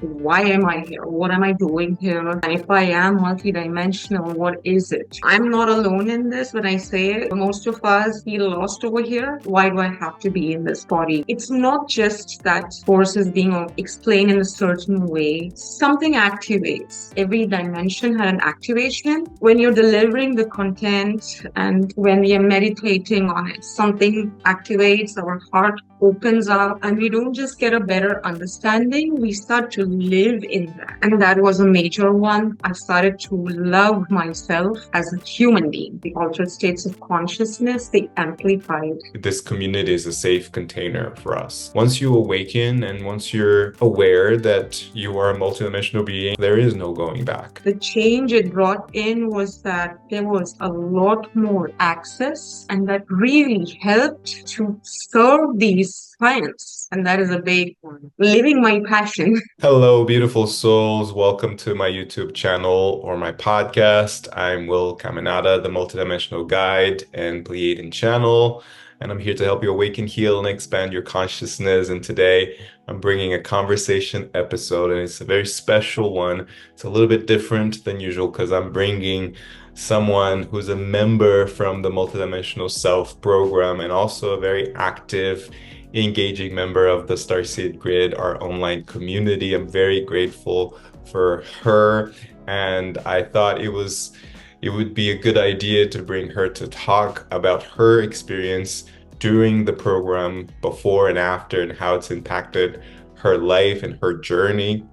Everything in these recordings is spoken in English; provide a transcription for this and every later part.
why am I here? What am I doing here? And if I am multidimensional, what is it? I'm not alone in this when I say most of us feel lost over here. Why do I have to be in this body? It's not just that force is being explained in a certain way. Something activates. Every dimension had an activation. When you're delivering the content and when we are meditating on it, something activates, our heart opens up, and we don't just get a better understanding, we start to live in that. And that was a major one. I started to love myself as a human being. The altered states of consciousness, they amplified. This community is a safe container for us. Once you awaken and once you're aware that you are a multidimensional being, there is no going back. The change it brought in was that there was a lot more access, and that really helped to serve these clients. And that is a big one. Living my passion. Hello, beautiful souls. Welcome to my YouTube channel or my podcast. I'm Will Caminada, the Multidimensional Guide and Pleiadian channel, and I'm here to help you awaken, heal, and expand your consciousness. And today I'm bringing a conversation episode, and it's a very special one. It's a little bit different than usual because I'm bringing someone who's a member from the Multidimensional Self program and also a very active engaging member of the Starseed Grid, our online community. I'm very grateful for her, and I thought it would be a good idea to bring her to talk about her experience during the program, before and after, and how it's impacted her life and her journey.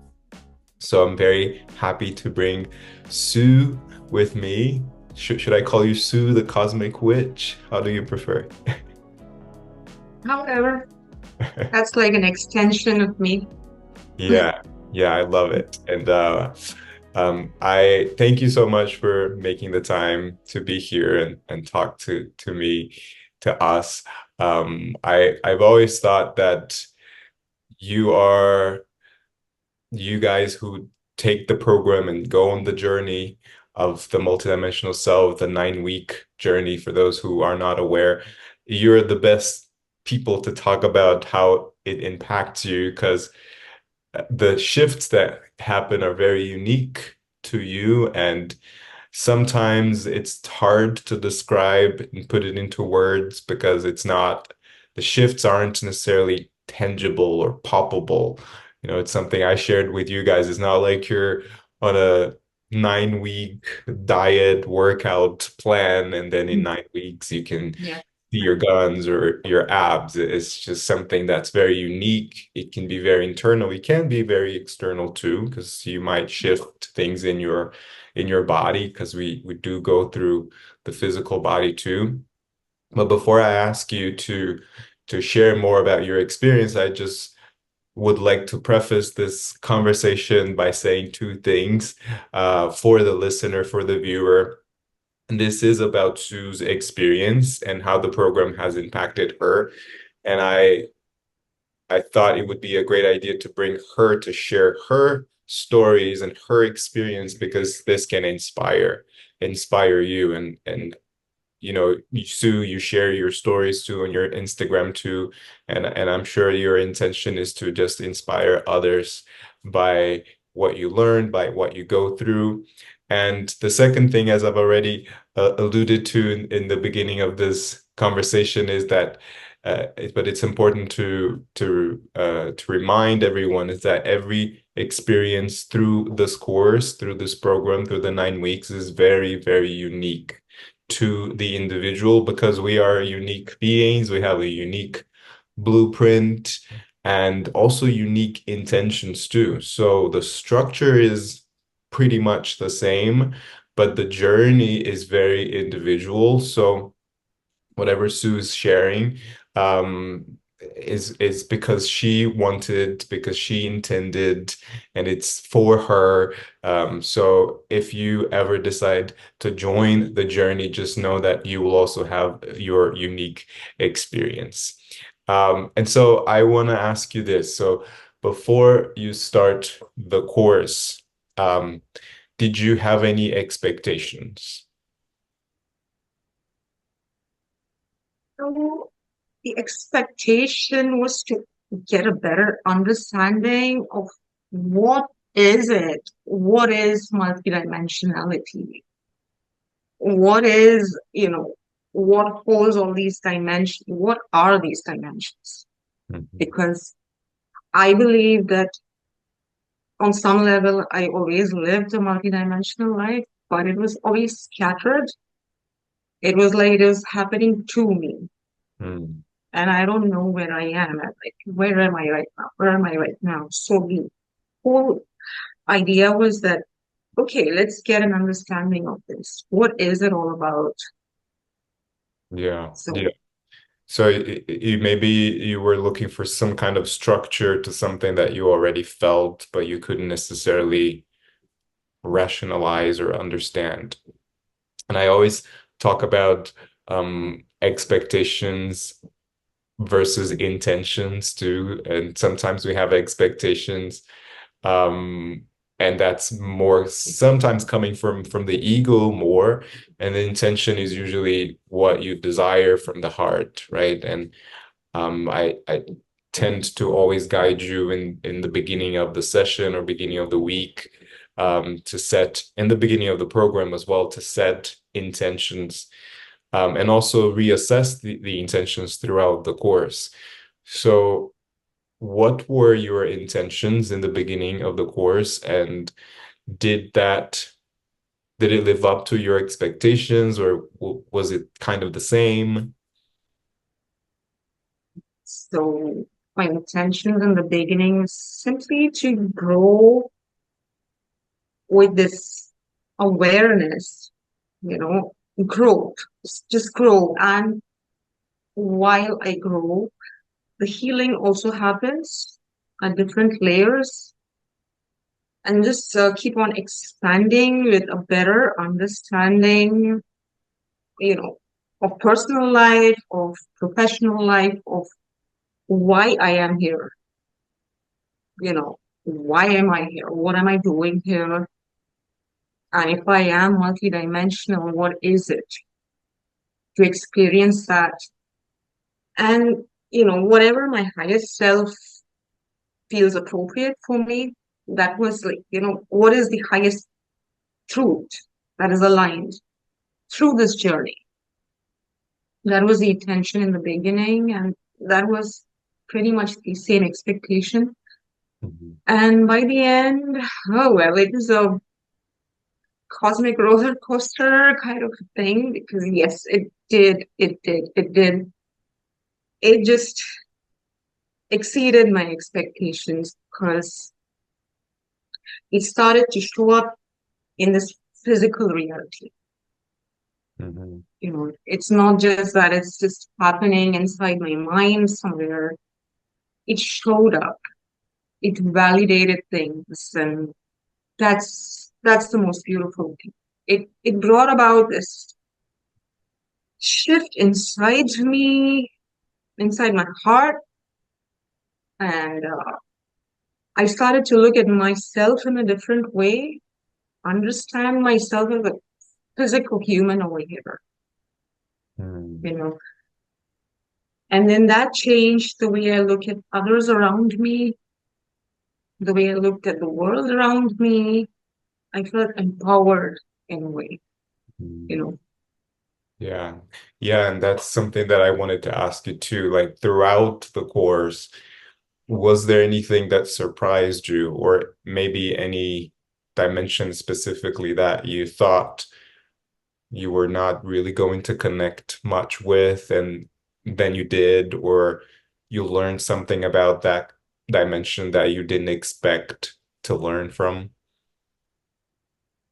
So I'm very happy to bring Sue with me. Should I call you Sue, the Cosmic Witch? How do you prefer? However, that's like an extension of me. Yeah, yeah, I love it. And I thank you so much for making the time to be here and talk to me, to us. I've always thought that you are you guys who take the program and go on the journey of the multidimensional self, the 9-week journey, for those who are not aware, you're the best people to talk about how it impacts you, because the shifts that happen are very unique to you, and sometimes it's hard to describe and put it into words because the shifts aren't necessarily tangible or palpable. It's something I shared with you guys. It's not like you're on a 9-week diet workout plan and then in 9 weeks you can Yeah. see your guns or your abs. It's just something that's very unique. It can be very internal. It can be very external too, because you might shift things in your body, because we do go through the physical body too. But before I ask you to share more about your experience, I just would like to preface this conversation by saying two things for the listener, for the viewer. And this is about Sue's experience and how the program has impacted her. And I thought it would be a great idea to bring her to share her stories and her experience, because this can inspire you. And Sue, you share your stories too on your Instagram too, and I'm sure your intention is to just inspire others by what you learn, by what you go through. And the second thing, as I've already alluded to in the beginning of this conversation, is that but it's important to remind everyone, is that every experience through this course, through this program, through the 9 weeks, is very, very unique to the individual, because we are unique beings. We have a unique blueprint and also unique intentions too. So the structure is pretty much the same, but the journey is very individual. So whatever Sue's sharing is because she wanted, because she intended, and it's for her. So if you ever decide to join the journey, just know that you will also have your unique experience. And so I want to ask you this. So before you start the course, did you have any expectations? So the expectation was to get a better understanding of what is it? What is multidimensionality? What is, what holds all these dimensions? What are these dimensions? Mhm. Because I believe that on some level, I always lived a multidimensional life, but it was always scattered. It was like it was happening to me. Mm. And I don't know where I am. Like, where am I right now? Where am I right now? So the whole idea was that, okay, let's get an understanding of this. What is it all about? Yeah. Yeah. So, So maybe you were looking for some kind of structure to something that you already felt, but you couldn't necessarily rationalize or understand. And I always talk about expectations versus intentions too. And sometimes we have expectations, um, and that's more sometimes coming from the ego more, and the intention is usually what you desire from the heart, right? And I tend to always guide you in the beginning of the session or beginning of the week, to set in the beginning of the program as well, to set intentions, and also reassess the intentions throughout the course. So what were your intentions in the beginning of the course, and did that did it live up to your expectations, or was it kind of the same? so my intentions in the beginning was simply to grow with this awareness, you know, growth, just grow. And while I grow, the healing also happens at different layers and just keep on expanding with a better understanding, of personal life, of professional life, of why I am here, why am I here? What am I doing here? And if I am multidimensional, what is it? To experience that. And, whatever my highest self feels appropriate for me, that was like, what is the highest truth that is aligned through this journey? That was the intention in the beginning, and that was pretty much the same expectation. Mhm. And by the end, oh well, it was a cosmic roller coaster kind of thing because yes, it did. It just exceeded my expectations because it started to show up in this physical reality. Mhm. It's not just that it's just happening inside my mind somewhere. It showed up. It validated things, and that's the most beautiful thing. It brought about this shift inside me, inside my heart, and I started to look at myself in a different way, understand myself as a physical human over here, Mm. you know. And then that changed the way I look at others around me, the way I looked at the world around me. I felt empowered in a way, you Mm. know. Yeah. Yeah, and that's something that I wanted to ask you too. Like throughout the course, was there anything that surprised you, or maybe any dimension specifically that you thought you were not really going to connect much with, and then you did, or you learned something about that dimension that you didn't expect to learn from?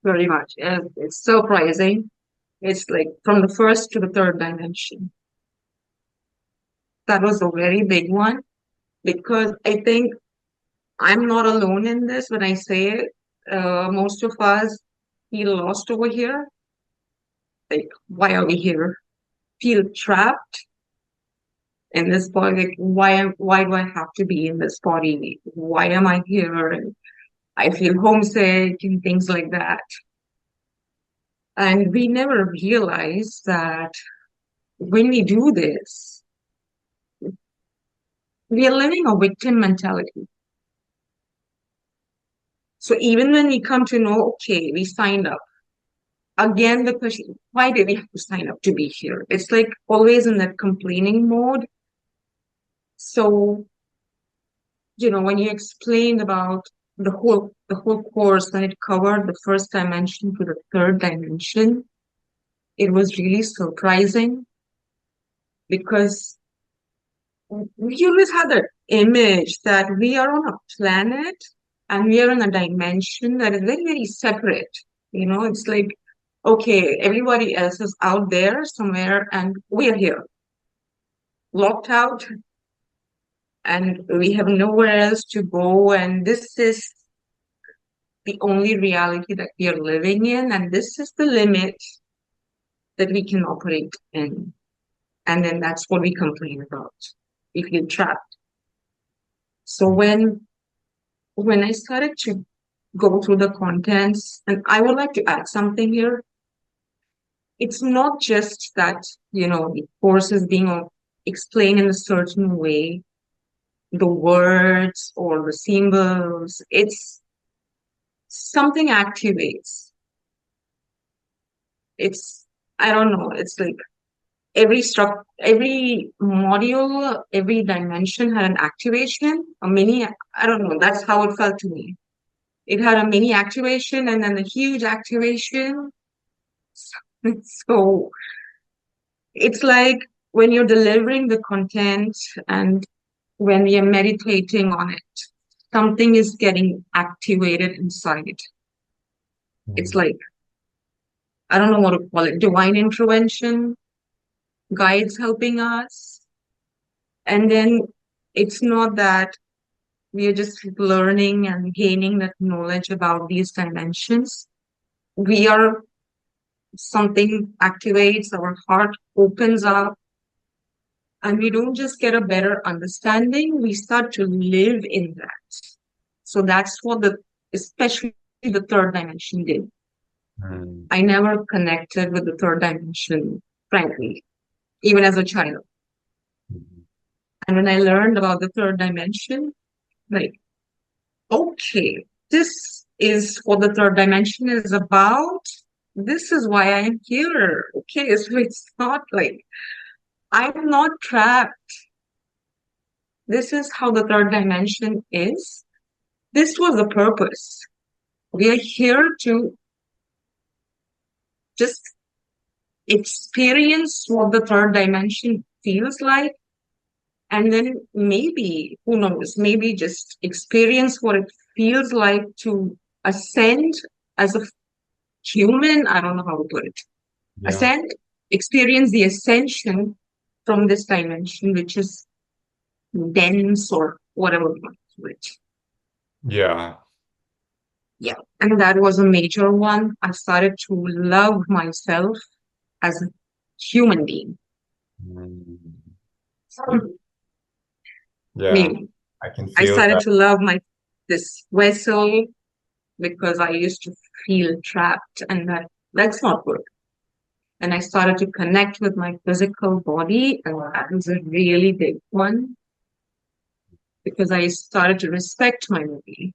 Very much. It's surprising. It's like from the first to the third dimension. That was a very big one because I think I'm not alone in this when I say it. Most of us feel lost over here. Like, why are we here? Feel trapped in this body. Like, why do I have to be in this body? Why am I here? And I feel homesick and things like that. And we never realize that when we do this, we are living a victim mentality. So even when we come to know, okay, we signed up. Again, the question, why did we have to sign up to be here? It's like always in that complaining mode. So, when you explained about the whole course, when it covered the first dimension to the third dimension, it was really surprising because we always had that image that we are on a planet and we are in a dimension that is very, very separate. It's like, okay, everybody else is out there somewhere and we are here, locked out, and we have nowhere else to go. And this is the only reality that we are living in. And this is the limit that we can operate in. And then that's what we complain about. We feel trapped. So when I started to go through the contents, and I would like to add something here. It's not just that, the course is being explained in a certain way, the words or the symbols, it's something activates. It's, I don't know, it's like every module, every dimension had an activation, a mini, I don't know, that's how it felt to me. It had a mini activation and then a huge activation. So it's like when you're delivering the content and when you're meditating on it, something is getting activated inside. It's Mm. like, I don't know what to call it, divine intervention, guides helping us. And then it's not that we are just learning and gaining that knowledge about these dimensions. We are something activates, our heart opens up, and we don't just get a better understanding, we start to live in that. So that's what especially the third dimension did. Mm. I never connected with the third dimension, frankly, even as a child. Mhm. And when I learned about the third dimension, like, okay, this is what the third dimension is about. This is why I'm here. Okay, so it's not like I'm not trapped. This is how the third dimension is. This was the purpose. We are here to just experience what the third dimension feels like. And then maybe, who knows, maybe just experience what it feels like to ascend as a human. I don't know how to put it. Yeah. Ascend, experience the ascension from this dimension, which is dense or whatever you want to it. Yeah. Yeah. And that was a major one. I started to love myself as a human being. Mm. I Yeah. mean, I can I feel started that. to love this vessel because I used to feel trapped and that's not good. And I started to connect with my physical body, and that was a really big one because I started to respect my body.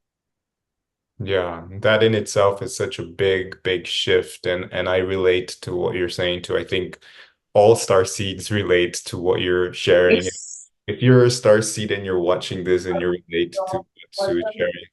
Yeah, that in itself is such a big, big shift, and I relate to what you're saying too. I think all star seeds relate to what you're sharing. It's If you're a star seed and you're watching this and you relate to what Sue is sharing,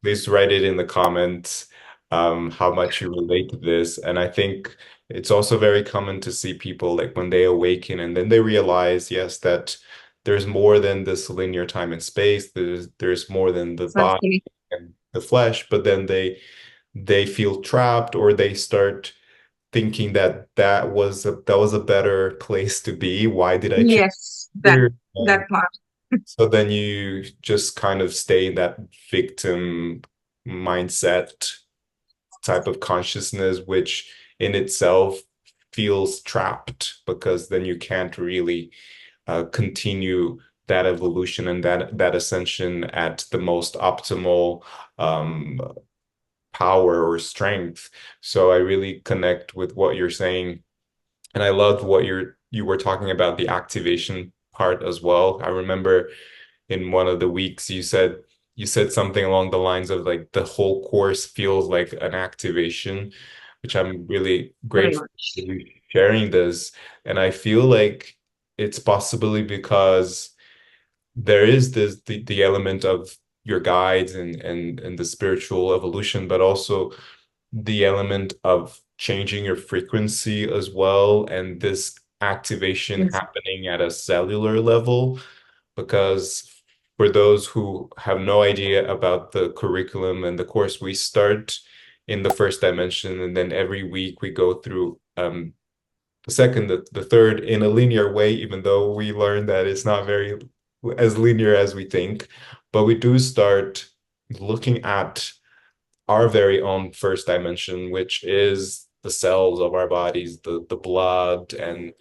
please write it in the comments how much you relate to this. And I think it's also very common to see people like when they awaken and then they realize, yes, that there's more than this linear time and space. There's more than the body exactly. and the flesh, but then they feel trapped or they start thinking that that was a better place to be. Why did I choose Yes, that here? that part. So then you just kind of stay in that victim mindset type of consciousness, which in itself feels trapped because then you can't really continue that evolution and that ascension at the most optimal um, power or strength. So I really connect with what you're saying, and I loved what you were talking about the activation part as well. I remember in one of the weeks you said you said something along the lines of like the whole course feels like an activation, which I'm really very grateful for much. you sharing this. And I feel like it's possibly because there is the element of your guides and the spiritual evolution, but also the element of changing your frequency as well, and this activation Yes, happening at a cellular level. Because for those who have no idea about the curriculum and the course, we start in the first dimension, and then every week we go through the second, the third in a linear way, even though we learn that it's not very as linear as we think. But we do start looking at our very own first dimension, which is the cells of our bodies, the blood and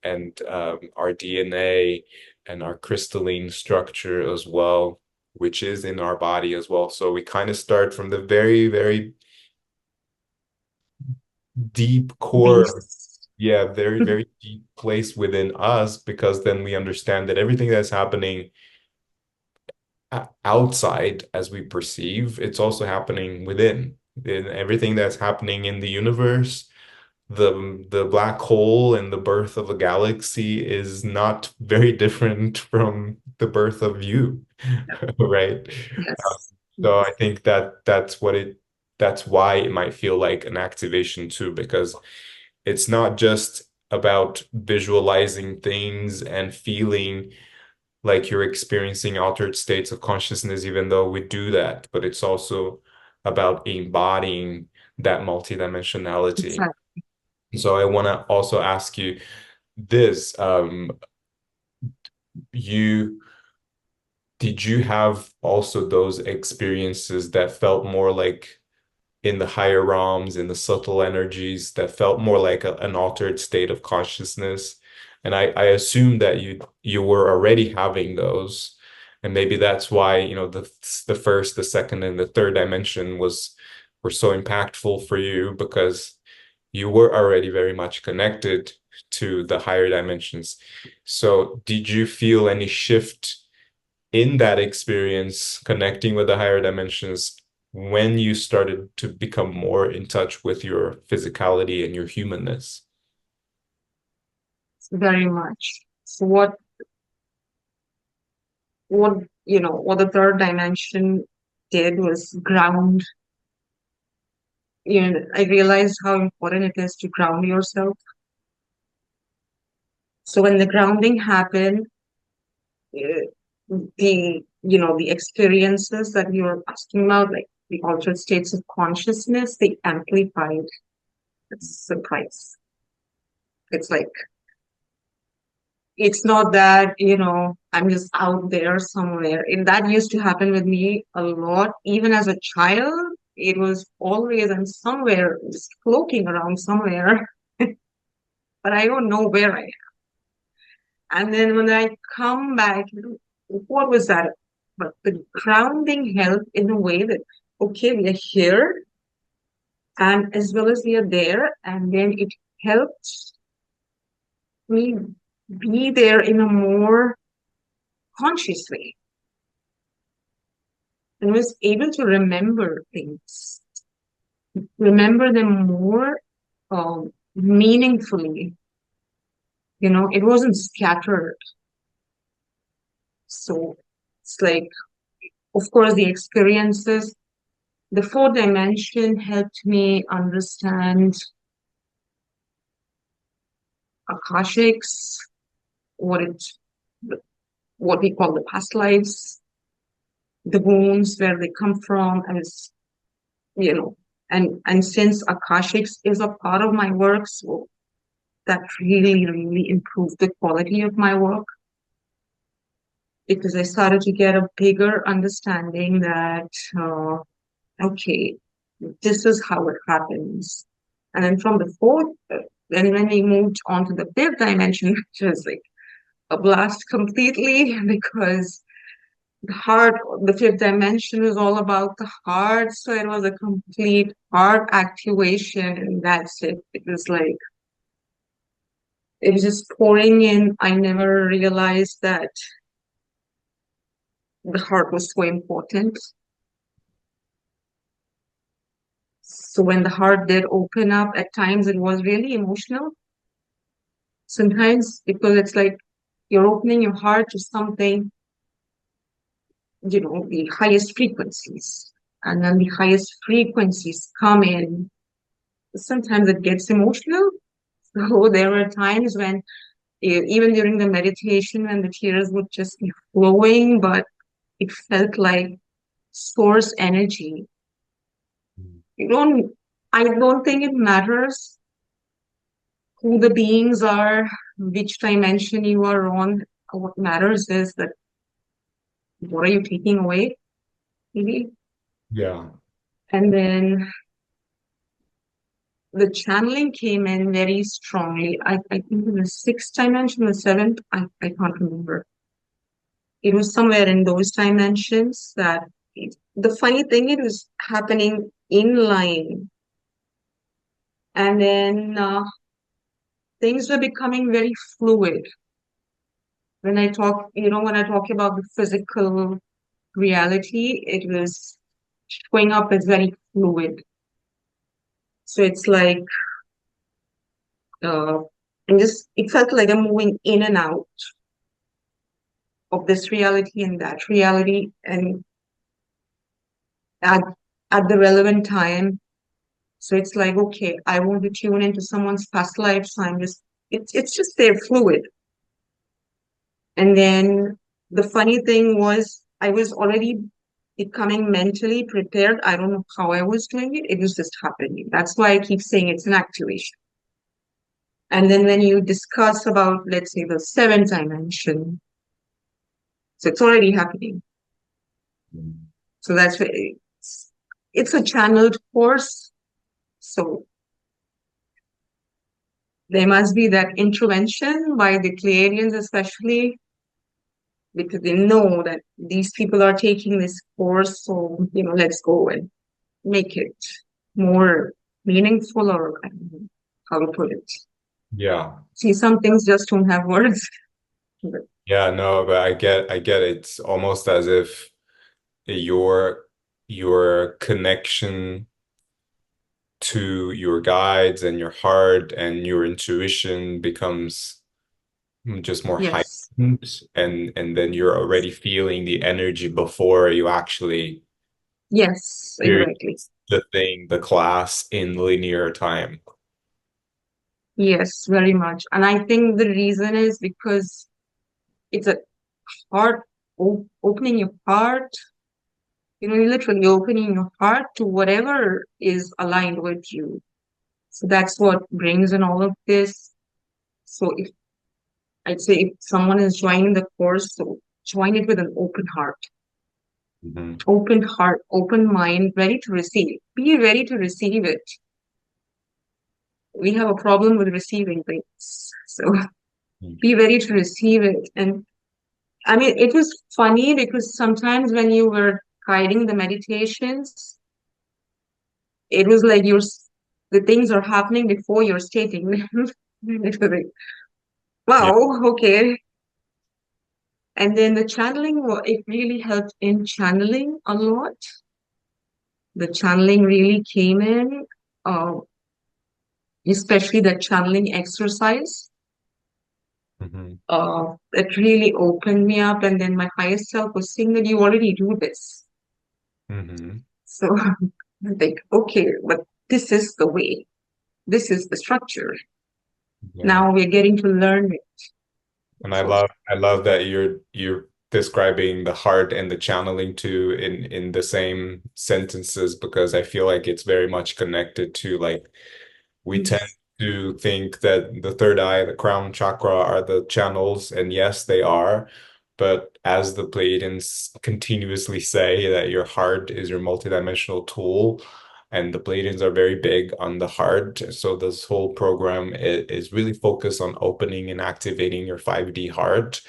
our DNA and our crystalline structure as well, which is in our body as well. So we kind of start from the very, very deep core, beasts. yeah, very, very deep place within us, because then we understand that everything that's happening outside as we perceive, it's also happening within. And everything that's happening in the universe, the black hole and the birth of a galaxy is not very different from the birth of you, right? Um, Yes, so I yes, think that that's why it might feel like an activation too, because it's not just about visualizing things and feeling like you're experiencing altered states of consciousness, even though we do that, but it's also about embodying that multidimensionality. exactly. So I want to also ask you this, you did you have also those experiences that felt more like in the higher realms, in the subtle energies, that felt more like an altered state of consciousness? And I assume that you were already having those, and maybe that's why, the first, the second, and the third dimension were so impactful for you, because you were already very much connected to the higher dimensions. So did you feel any shift in that experience connecting with the higher dimensions when you started to become more in touch with your physicality and your humanness? Very much. So what what the third dimension did was ground. I realized how important it is to ground yourself. So when the grounding happened, the experiences that you're asking about, like the altered states of consciousness, they amplified. It's surprise. It's like it's not that I'm just out there somewhere. And that used to happen with me a lot, even as a child. It was always I'm somewhere, just floating around somewhere, but I don't know where I am. And then when I come back, what was that? But the grounding helped in a way that, okay, we are here and as well as we are there. And then it helped me be there in a more conscious way and was able to remember things, remember them more meaningfully. It wasn't scattered. So it's like, of course, the experiences. The fourth dimension helped me understand Akashics, what it, what we call the past lives, the wounds, where they come from, as you know, and since Akashics is a part of my work, so that really, really improved the quality of my work because I started to get a bigger understanding that okay, this is how it happens. And then from the fourth, then when we moved on to the fifth dimension, which was like a blast completely because the heart, the fifth dimension is all about the heart. So it was a complete heart activation. And that's it. It was like, it was just pouring in. I never realized that the heart was so important. So when the heart did open up, at times it was really emotional. Sometimes because it's like you're opening your heart to something, the highest frequencies. And then the highest frequencies come in. Sometimes it gets emotional. So there were times when, even during the meditation, when the tears would just be flowing, but it felt like source energy. You don't, I don't think it matters who the beings are, which dimension you are on. What matters is that what are you taking away, maybe? Yeah. And then the channeling came in very strongly. I think in the sixth dimension, the seventh, I can't remember. It was somewhere in those dimensions that the funny thing, it was happening in line. And then things were becoming very fluid. When I talk about the physical reality, it was showing up as very fluid. So it's like, uh, and just it felt like I'm moving in and out of this reality and that reality, and at at the relevant time. So it's like, okay, I want to tune into someone's past life, so I'm just it's just they're fluid. And then the funny thing was I was already becoming mentally prepared. I don't know how I was doing it. It was just happening. That's why I keep saying it's an activation. And then when you discuss about, let's say, the seventh dimension, so it's already happening. So that's why it's a channeled course. So there must be that intervention by the Pleiadians, especially because they know that these people are taking this course. So, let's go and make it more meaningful, or I don't know how to put it. Yeah. See, some things just don't have words. But Yeah, no, but I get it. It's almost as if your your connection to your guides and your heart and your intuition becomes just more yes, heightened, and then you're already feeling the energy before you actually yes, experience exactly. the class in linear time. Yes, very much. And I think the reason is because it's a heart, opening your heart, you're literally opening your heart to whatever is aligned with you. So that's what brings in all of this. So if I'd say if someone is joining the course, so join it with an Mhm. open heart, open mind, ready to receive. Be ready to receive it. We have a problem with receiving things. So be ready to receive it. And I mean, it was funny because sometimes when you were guiding the meditations, it was like the things are happening before you're stating them. It was like, Yeah. wow, okay. And then the channeling, it really helped in channeling a lot. The channeling really came in, uh, especially the channeling exercise. Mhm. It really opened me up. And then my highest self was saying that you already do this. Mhm. So I'm like, okay, but this is the way. This is the structure. Yeah. Now we're getting to learn it. And I So love that you're describing the heart and the channeling too in the same sentences, because I feel like it's very much connected to, like, we tend yes, to think that the third eye, the crown chakra are the channels, and yes, they are. But as the Pleiadians continuously say, that your heart is your multidimensional tool, and the Pleiadians are very big on the heart. So this whole program is really focused on opening and activating your 5D heart.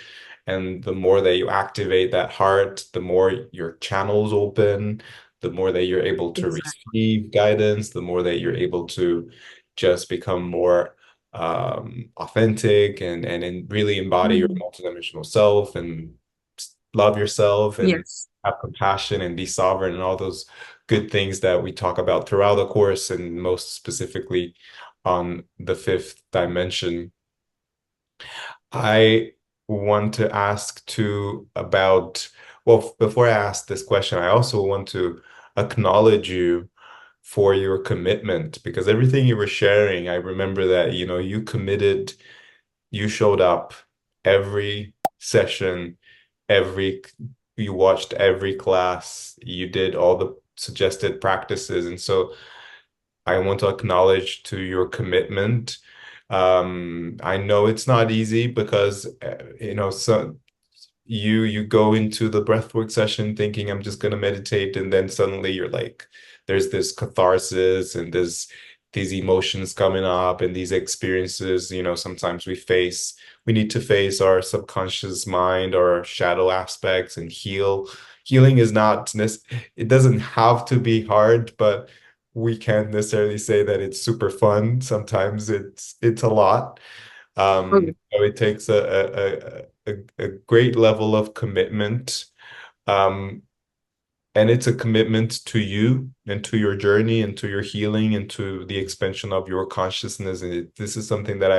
And the more that you activate that heart, the more your channels open, the more that you're able to exactly. receive guidance, the more that you're able to just become more authentic and really embody your Mhm. multidimensional self and love yourself and Yes. have compassion and be sovereign and all those good things that we talk about throughout the course, and most specifically on the fifth dimension. I want to ask too about, well, before I ask this question, I also want to acknowledge you for your commitment, because everything you were sharing, I remember that, you committed, you showed up every session, every, you watched every class, you did all the suggested practices. And so I want to acknowledge to your commitment. I know it's not easy because so you go into the breathwork session thinking I'm just going to meditate, and then suddenly you're like, there's this catharsis and there's these emotions coming up and these experiences. Sometimes we need to face our subconscious mind or our shadow aspects and heal. Healing is not it doesn't have to be hard, but we can't necessarily say that it's super fun. Sometimes it's a lot. Okay. So it takes a great level of commitment. Um, and it's a commitment to you and to your journey and to your healing and to the expansion of your consciousness. And this is something that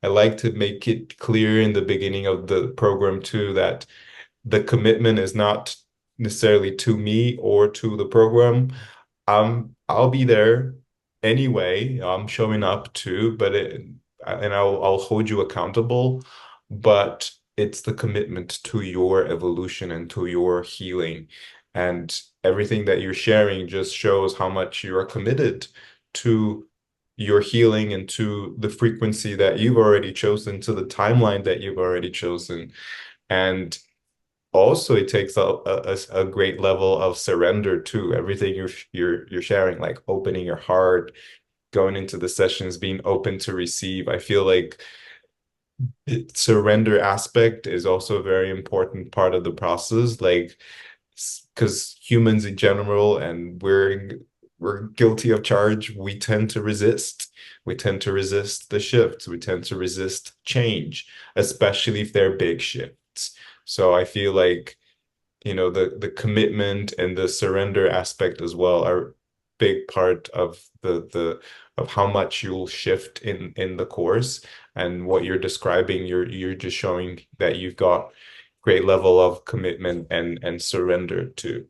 I like to make it clear in the beginning of the program too, that the commitment is not necessarily to me or to the program. I'll be there anyway. I'm showing up too, and I'll hold you accountable, but it's the commitment to your evolution and to your healing. And everything that you're sharing just shows how much you are committed to your healing and to the frequency that you've already chosen, to the timeline that you've already chosen. And also it takes a great level of surrender to everything you're sharing, like opening your heart, going into the sessions, being open to receive. I feel like surrender aspect is also a very important part of the process, like because humans in general, and we're guilty of charge, we tend to resist. We tend to resist the shifts. We tend to resist change, especially if they're big shifts. So I feel like the commitment and the surrender aspect as well are big part of the of how much you'll shift in the course. And what you're describing, you're just showing that you've got great level of commitment and surrender to.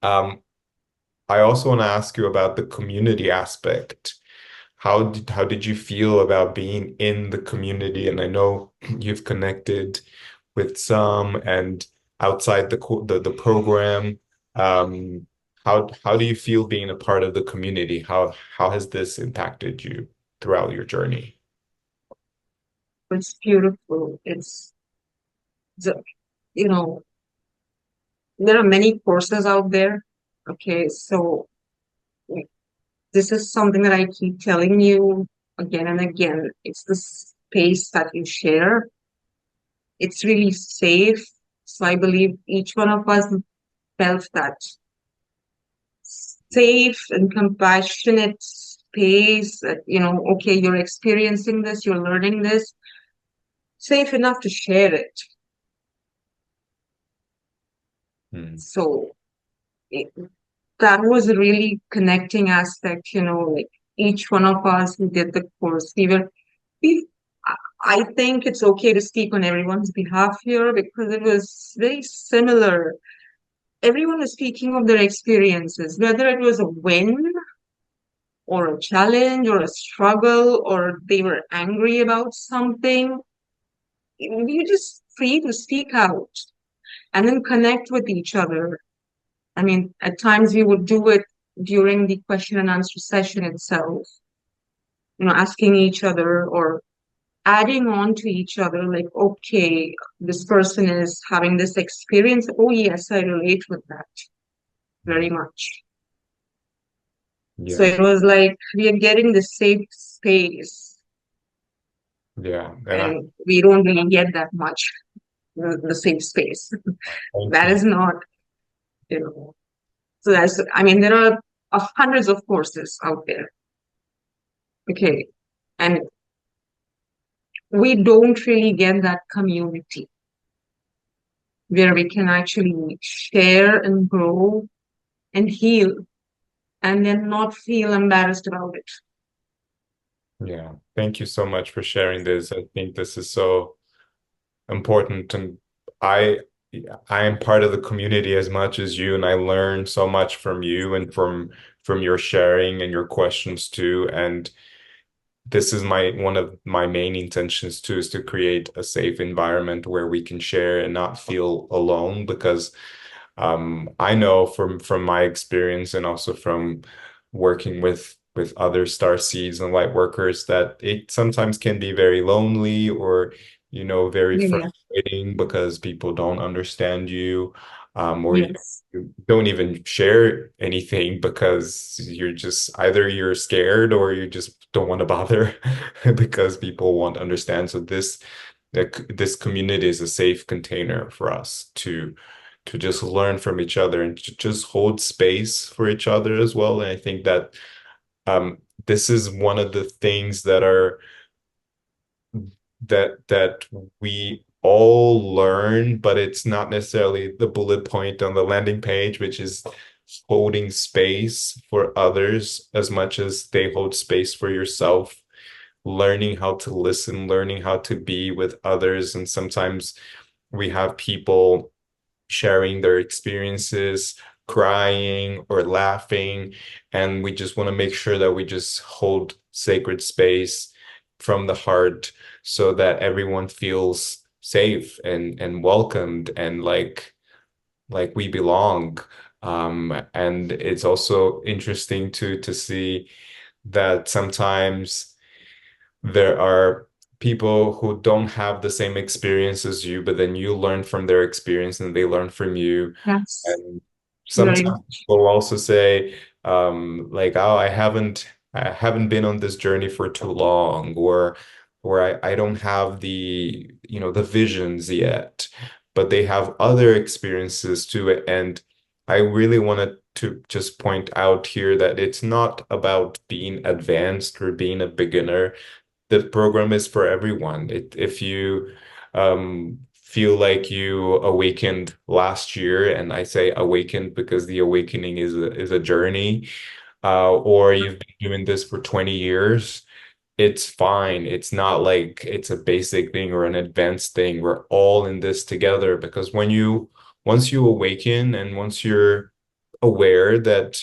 um I also want to ask you about the community aspect. How did you feel about being in the community? And I know you've connected with some and outside the program. Um, how do you feel being a part of the community? How has this impacted you throughout your journey? It's beautiful. The, you know, there are many courses out there. Okay, so this is something that I keep telling you again and again. It's the space that you share. It's really safe. So I believe each one of us felt that safe and compassionate space that, okay, you're experiencing this, you're learning this, safe enough to share it. Hmm. So it, that was a really connecting aspect, like each one of us who did the course, we, I think it's okay to speak on everyone's behalf here because it was very similar. Everyone was speaking of their experiences, whether it was a win or a challenge or a struggle or they were angry about something. You're just free to speak out and then connect with each other. I mean, at times we would do it during the question and answer session itself, asking each other or adding on to each other, like, okay, this person is having this experience. Oh, yes, I relate with that very much. So Yeah, it was like we are getting the safe space, yeah, and I and we don't really get that much, the safe space. thank That you. is not, you know, so I mean, there are hundreds of courses out there. Okay. And we don't really get that community. where we can actually share and grow and heal and then not feel embarrassed about it. Yeah. Thank you so much for sharing this. I think this is so important, and I I am part of the community as much as you, and I learn so much from you and from your sharing and your questions too. And this is my one of my main intentions too, is to create a safe environment where we can share and not feel alone, because I know from my experience and also from working with other star seeds and light workers that it sometimes can be very lonely, or very Yeah. frustrating because people don't understand you, or Yes. you don't even share anything because you're just either you're scared or you just don't want to bother because people won't understand. So this community is a safe container for us to just learn from each other and to just hold space for each other as well. And I think that um, this is one of the things that we all learn, but it's not necessarily the bullet point on the landing page, which is holding space for others as much as they hold space for yourself, learning how to listen, learning how to be with others. And sometimes we have people sharing their experiences, crying or laughing. And we just want to make sure that we just hold sacred space from the heart so that everyone feels safe and welcomed and like we belong. And it's also interesting to see that sometimes there are people who don't have the same experience as you, but then you learn from their experience and they learn from you. Yes. And sometimes Very much. people also say, like, oh, I haven't been on this journey for too long, or I don't have the visions yet, but they have other experiences too. And I really wanted to just point out here that it's not about being advanced or being a beginner. The program is for everyone. If you feel like you awakened last year, and I say awakened because the awakening is a journey, or you've been doing this for 20 years, it's fine. It's not like it's a basic thing or an advanced thing. We're all in this together, because once you awaken and once you're aware that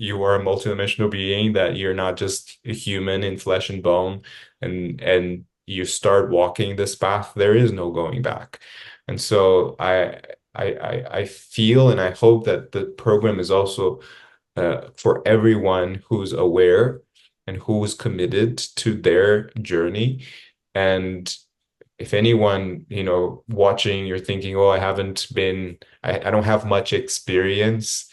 you are a multidimensional being, that you're not just a human in flesh and bone, and you start walking this path, there is no going back. And so I feel and I hope that the program is also for everyone who's aware and who's committed to their journey. And if anyone, watching, you're thinking, oh, I don't have much experience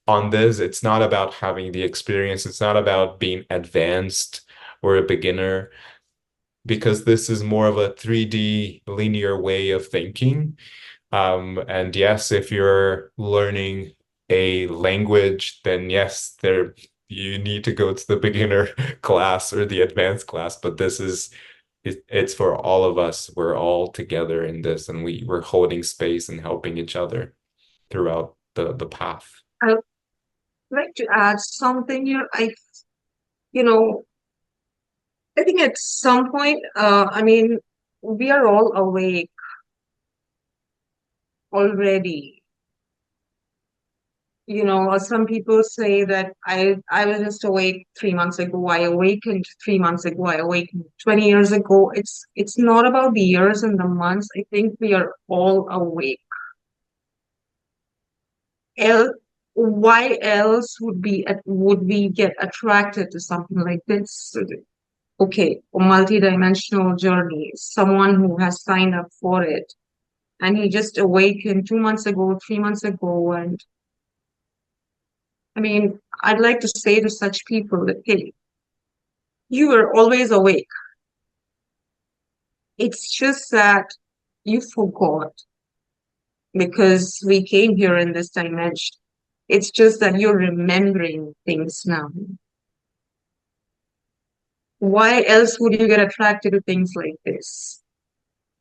on this. It's not about having the experience. It's not about being advanced or a beginner, because this is more of a 3D linear way of thinking. And yes, if you're learning a language, then yes, you need to go to the beginner class or the advanced class. But it's for all of us. We're all together in this, and we're holding space and helping each other throughout the path. I'd like to add something here. You know, I think at some point, I mean, we are all awake already. Some people say that I was just awake 3 months ago. I awakened 3 months ago. I awakened 20 years ago. It's not about the years and the months. I think we are all awake. El, why else would we get attracted to something like this? Okay, a multidimensional journey. Someone who has signed up for it, and he just awakened 2 months ago, 3 months ago, and I mean, I'd like to say to such people that, hey, you were always awake. It's just that you forgot because we came here in this dimension. It's just that you're remembering things now. Why else would you get attracted to things like this?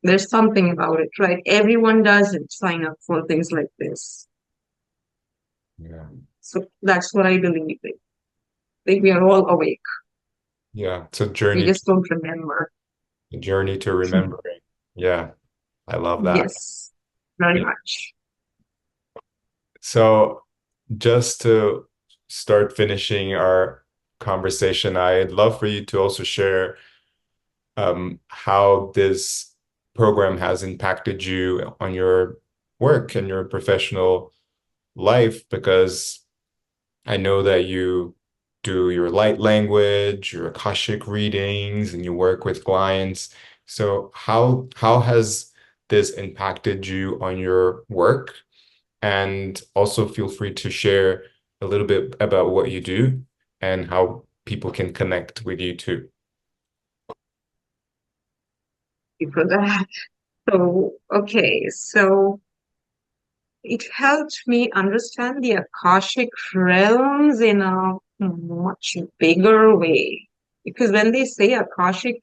There's something about it, right? Everyone doesn't sign up for things like this. Yeah. So that's what I believe. Like we are all awake. Yeah. It's a We journey, just don't remember. a journey to remembering. Yeah. I love that. Yes, very much. So just to start finishing our conversation, I'd love for you to also share how this program has impacted you on your work and your professional life, because I know that you do your light language, your Akashic readings, and you work with clients. So how has this impacted you on your work? And also feel free to share a little bit about what you do and how people can connect with you too. For that. So, okay, so it helped me understand the Akashic realms in a much bigger way. Because when they say Akashic,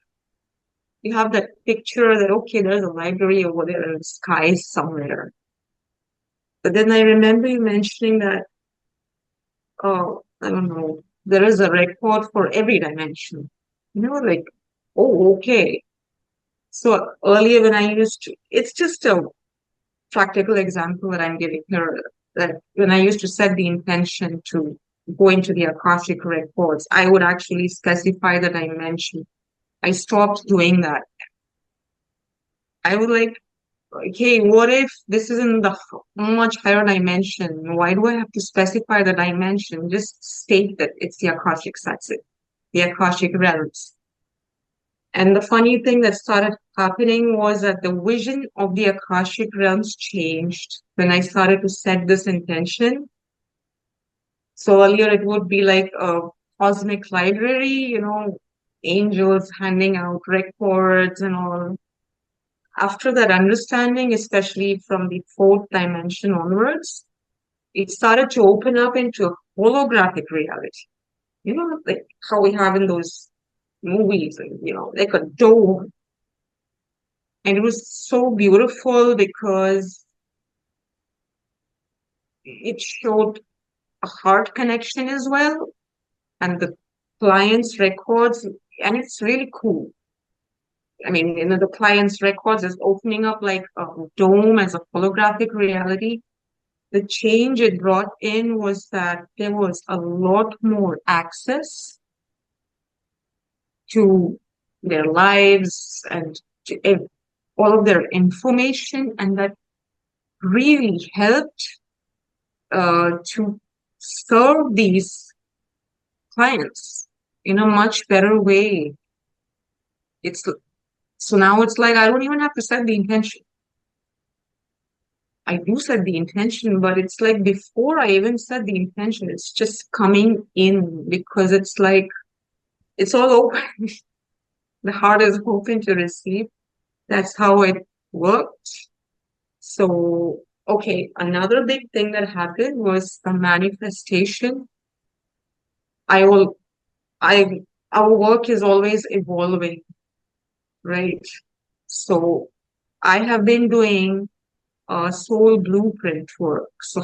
you have that picture that, okay, there's a library over there in the sky somewhere. But then I remember you mentioning that, oh, I don't know, there is a record for every dimension. Like, oh, okay. So earlier when I used to, it's just a practical example that I'm giving here, that when I used to set the intention to go into the Akashic records, I would actually specify the dimension. I stopped doing that. I would like, okay, what if this is in the much higher dimension? Why do I have to specify the dimension? Just state that it's the Akashic, that's it, the Akashic realms. And the funny thing that started happening was that the vision of the Akashic realms changed when I started to set this intention. So earlier it would be like a cosmic library, angels handing out records and all. After that understanding, especially from the fourth dimension onwards, it started to open up into a holographic reality. Like how we have in those movies, and, like a dome. And it was so beautiful because it showed a heart connection as well, and the client's records. And it's really cool. I mean, the client's records is opening up like a dome as a holographic reality. The change it brought in was that there was a lot more access to their lives and to all of their information, and that really helped to serve these clients in a much better way. It's so now it's like I don't even have to set the intention. I do set the intention, but it's like before I even set the intention, it's just coming in because it's like it's all open. The heart is open to receive. That's how it worked. So, okay, another big thing that happened was the manifestation. I will, I, our work is always evolving, right? So, I have been doing soul blueprint work. So,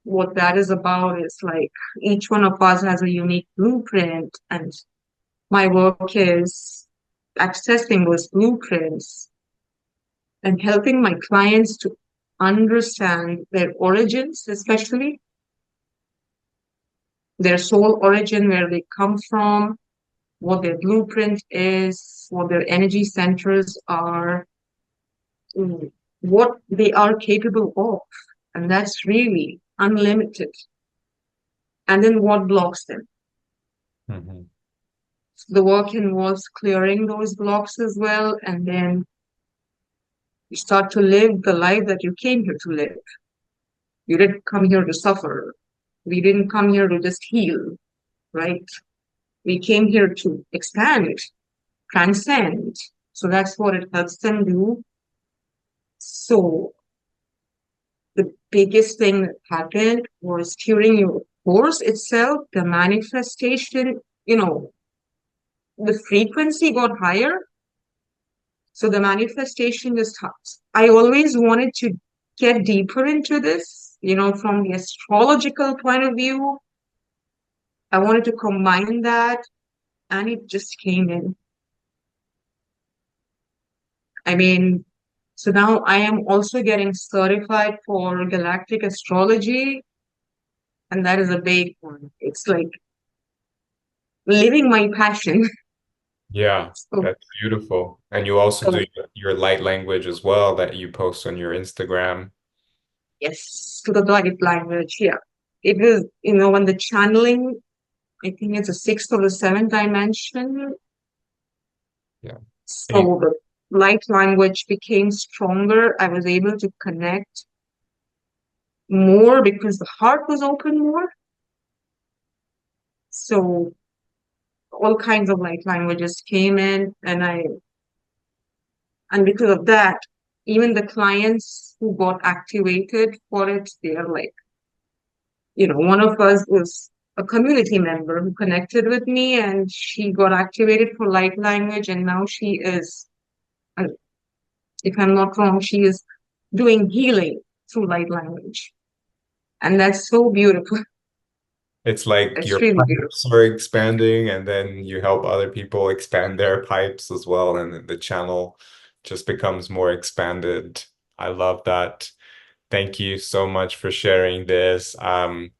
what that is about is like each one of us has a unique blueprint, and my work is accessing those blueprints and helping my clients to understand their origins, especially their soul origin, where they come from, what their blueprint is, what their energy centers are, what they are capable of. And that's really unlimited. And then what blocks them. Mhm. So the work involves clearing those blocks as well. And then you start to live the life that you came here to live. You didn't come here to suffer. We didn't come here to just heal, right? We came here to expand, transcend. So that's what it helps them do. So the biggest thing that happened was during your course itself, the manifestation, the frequency got higher. So the manifestation just starts. I always wanted to get deeper into this, from the astrological point of view. I wanted to combine that, and it just came in. I mean, so now I am also getting certified for galactic astrology, and that is a big one. It's like living my passion. Yeah, So, that's beautiful. And you also do so your light language as well that you post on your Instagram. yes, to the light language. Yeah. It is, when the channeling, I think it's a sixth or the seventh dimension. Yeah. And So the light language became stronger. I was able to connect more because the heart was open more. So all kinds of light languages came in, and because of that, even the clients who got activated for it, they're like, one of us was a community member who connected with me, and she got activated for light language, and now she is, uh, if I'm not wrong, she is doing healing through light language. And that's so beautiful. it's like It's your really beautiful. pipes are expanding, and then you help other people expand their pipes as well, and the channel just becomes more expanded. I love that. Thank you so much for sharing this. I've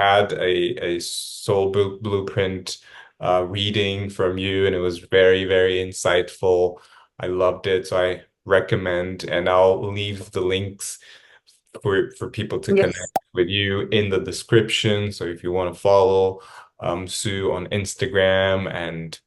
had a soul blueprint reading from you, and it was very, very insightful. I loved it, so I recommend, and I'll leave the links for people to Yes. connect with you in the description. So if you want to follow Sue on Instagram and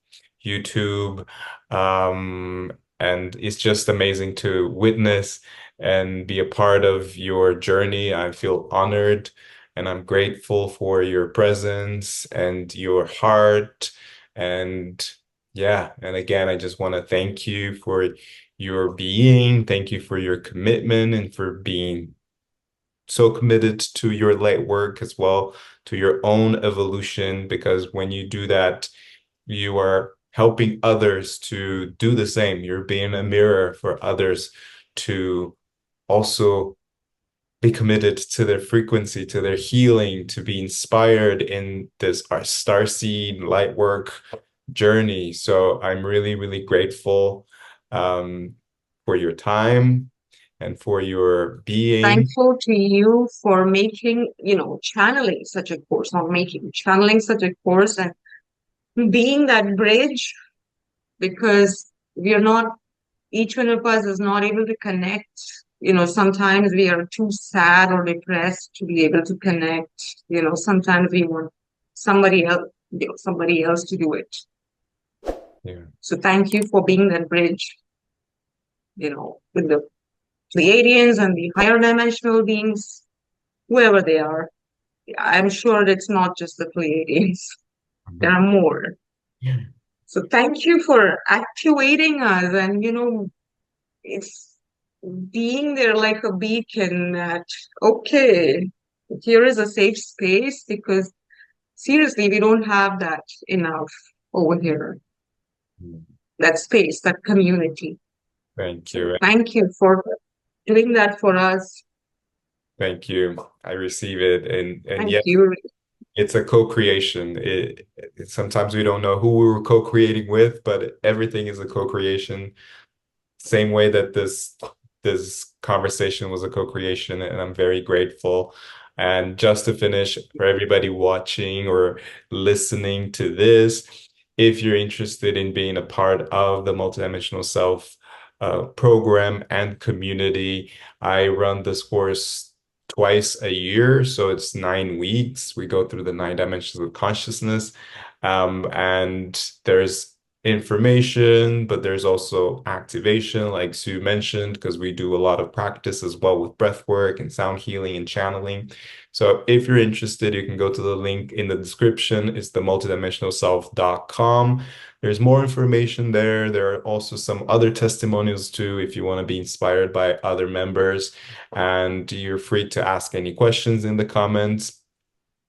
YouTube, um, and it's just amazing to witness and be a part of your journey. I feel honored and I'm grateful for your presence and your heart. And yeah, and again, I just want to thank you for your being. Thank you for your commitment and for being so committed to your light work as well, to your own evolution, because when you do that, you are helping others to do the same. You're being a mirror for others to also be committed to their frequency, to their healing, to be inspired in this our starseed light work journey. So I'm really, really grateful for your time and for your being. Thankful to you for making, channeling such a course, not making, channeling such a course and being that bridge because we are not, each one of us is not able to connect. Sometimes we are too sad or depressed to be able to connect. Sometimes we want somebody else to do it. Yeah. So thank you for being that bridge, with the Pleiadians and the higher dimensional beings, whoever they are. I'm sure it's not just the Pleiadians. There are more. So thank you for activating us and, it's being there like a beacon that, okay, here is a safe space because seriously, we don't have that enough over here. That space, that community. Thank So you. thank you for doing that for us. Thank you. I receive it. And Thank yes, you. it's a co-creation. Sometimes we don't know who we were co-creating with, but everything is a co-creation. Same way that this conversation was a co-creation, and I'm very grateful. And just to finish, for everybody watching or listening to this, if you're interested in being a part of the Multidimensional Self program and community, I run this course twice a year, so it's 9 weeks. We go through the 9 dimensions of consciousness, and there's information, but there's also activation, like Sue mentioned, because we do a lot of practice as well with breath work and sound healing and channeling. So if you're interested, you can go to the link in the description. It's the multidimensionalself.com. There's more information there. There are also some other testimonials too, if you want to be inspired by other members. And you're free to ask any questions in the comments.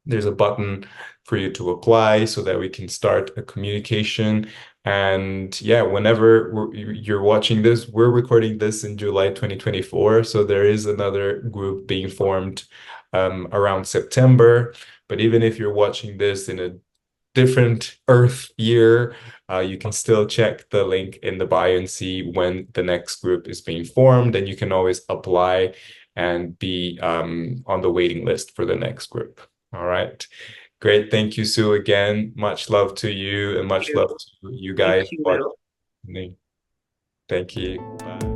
There's a button for you to apply so that we can start a communication. And yeah, whenever you're watching this, we're recording this in July 2024. So there is another group being formed around September. But even if you're watching this in a different Earth year, you can still check the link in the bio and see when the next group is being formed. And you can always apply and be on the waiting list for the next group. All right. Great. Thank you, Sue, again. Much love to you and much love to you Thank guys you. watching. Thank you. Bye.